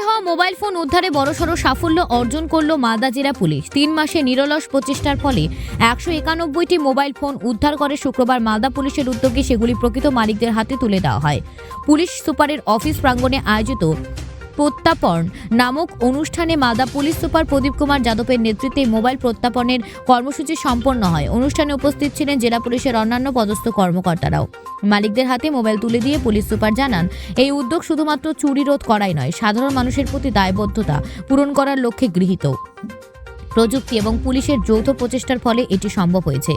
হওয়া mobile phone উদ্ধারে বড়সড় সাফল্য অর্জন করল মালদা জেলা পুলিশ। 3 মাসে নিরলস প্রচেষ্টার ফলে 191টি মোবাইল ফোন উদ্ধার করে শুক্রবার মালদা পুলিশের উদ্যোগে সেগুলি প্রকৃত মালিকদের হাতে তুলে দেওয়া হয়। পুলিশ সুপারের অফিস প্রাঙ্গণে আয়োজিত প্রত্যাপন নামক অনুষ্ঠানে মালদা পুলিশ সুপার প্রদীপ কুমার যাদবের নেতৃত্বে মোবাইল প্রত্যাপনের কর্মসূচি সম্পন্ন হয়। অনুষ্ঠানে উপস্থিত ছিলেন জেলা পুলিশের অন্যান্য পদস্থ কর্মকর্তারাও। মালিকদের হাতে মোবাইল তুলে দিয়ে পুলিশ সুপার জানান, এই উদ্যোগ শুধুমাত্র চুরি রোধ করাই নয়, সাধারণ মানুষের প্রতি দায়বদ্ধতা পূরণ করার লক্ষ্যে গৃহীত। প্রযুক্তি এবং পুলিশের যৌথ প্রচেষ্টার ফলে এটি সম্ভব হয়েছে।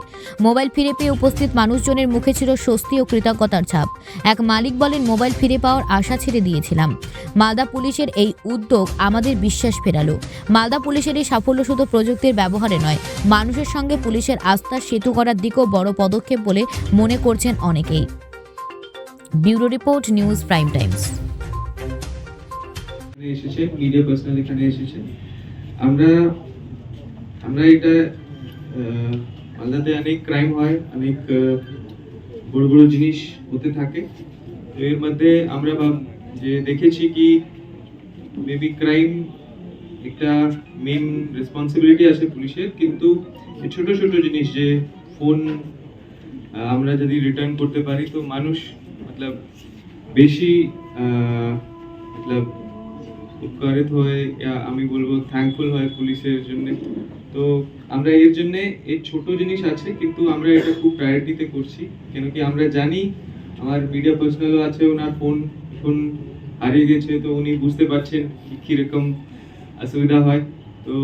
মোবাইল ফিরে পেয়ে উপস্থিত মানুষজনের মুখে ছিল স্বস্তি ও কৃতজ্ঞতার ছাপ। এক মালিক বলেন, মোবাইল ফিরে পাওয়ার আশা ছেড়ে দিয়েছিলাম। মালদা পুলিশের এই উদ্যোগ আমাদের বিশ্বাস ফেরালো। মালদা পুলিশের এই সাফল্য শুধু প্রযুক্তির ব্যবহারে নয়, মানুষের সঙ্গে পুলিশের আস্থার সেতু করার দিকেও বড় পদক্ষেপ বলে মনে করছেন অনেকেই। Bureau report, news prime Times. Media personal এখানে এসেছে। আমরা এটা মালদাতে অনেক ক্রাইম হয়, অনেক বড় বড় জিনিস হতে থাকে। এর মধ্যে আমরা যে দেখেছি কি মেবি ক্রাইম একটা মেন রেসপন্সিবিলিটি আছে পুলিশের, কিন্তু ছোট ছোট জিনিস যে ফোন আমরা যদি রিটার্ন করতে পারি তো মানুষ বেশি উপকারিত হয়, আমি বলবো থ্যাঙ্কফুল হয় পুলিশের জন্য। তো আমরা এর জন্য এই ছোট জিনিস আছে, কিন্তু আমরা এটা খুব প্রায়োরিটিতে করছি, কেন কি আমরা জানি আমার মিডিয়া পার্সোনালও আছে, ওনার ফোন হারিয়ে গেছে, তো উনি বুঝতে পারছেন কিরকম অসুবিধা হয়। তো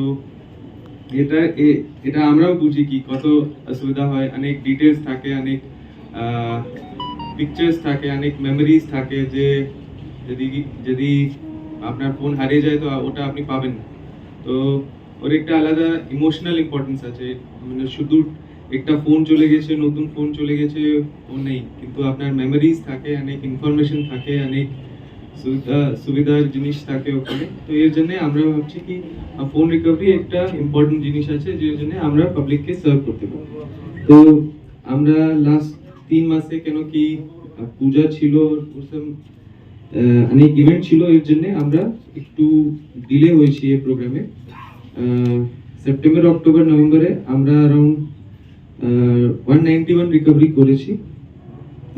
এটা আমরাও বুঝি কি কত অসুবিধা হয়। অনেক ডিটেলস থাকে, অনেক পিকচার্স থাকে, অনেক মেমোরিজ থাকে, যে যদি আপনার ফোন হারিয়ে যায় তো ওটা আপনি পাবেন না। তো ওর একটা আলাদা ইমোশনাল ইম্পর্টেন্স আছে। মানে শুধু একটা ফোন চলে গেছে, নতুন ফোন চলে গেছে ও নেই, কিন্তু আপনার মেমোরিজ থাকে, অনেক ইনফরমেশন থাকে, অনেক সুবিধার জিনিস থাকে ওখানে। তো এর জন্য আমরা ভাবছি কি ফোন রিকভারি একটা ইম্পর্টেন্ট জিনিস আছে, যের জন্য আমরা পাবলিককে সার্ভ করতে পারি। তো আমরা লাস্ট 3 মাসে কেন কি পূজা ছিল, অনেক ইভেন্ট ছিল, এর জন্য আমরা একটু ডিলে হয়েছি এই প্রোগ্রামে। সেপ্টেম্বর, অক্টোবর, নভেম্বরে আমরা অ্যারাউন্ড 191 রিকভারি করেছি।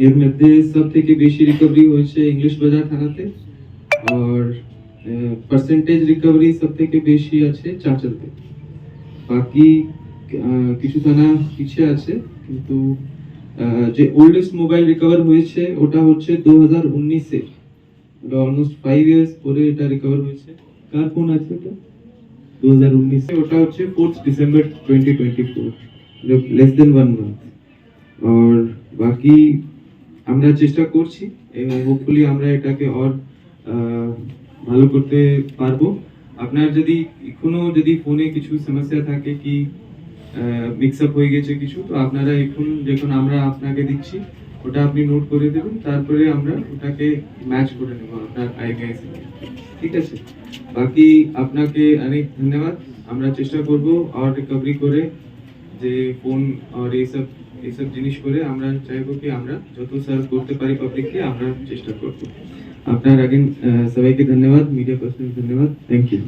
এর মধ্যে সব থেকে বেশি রিকভারি হয়েছে ইংলিশ বাজার থানাতে, আর পার্সেন্টেজ রিকভারি সব থেকে বেশি আছে চাঁচলতে। বাকি কিছু থানা পিছিয়ে আছে, কিন্তু যে ওল্ডেস্ট মোবাইল রিকভার হয়েছে ওটা হচ্ছে 2019-এ, ওটা অলমোস্ট 5 ইয়ার্স পরে এটা রিকভার হয়েছে। কার ফোন আছে এটা? 2019-এ, ওটা হচ্ছে 4 ডিসেম্বর 2024, লেস দেন 1 মান্থ। আর বাকি আমরা চেষ্টা করছি, হোপফুলি আমরা এটাকে আর ভালো করতে পারবো। আপনার যদি ফোনে কিছু সমস্যা থাকে কি মিক্স আপ হয়ে গেছে কিছু, তো আপনারা যখন আমরা আপনাকে দিচ্ছি ওটা আপনি নোট করে দেবেন, তারপরে আমরা ওটাকে ম্যাচ করে নেব আপনার আইডিয়ার সাথে, ঠিক আছে? বাকি আপনাকে অনেক ধন্যবাদ। আমরা চেষ্টা করব আর রিকভারি করে যে ফোন আর এইসব জিনিস করে আমরা চাইবো কি আমরা যত সার্ভ করতে পারি পাবলিককে, আমরা চেষ্টা করব। আপনার আগে সবাইকে ধন্যবাদ, মিডিয়া পার্সন ধন্যবাদ, থ্যাংক ইউ।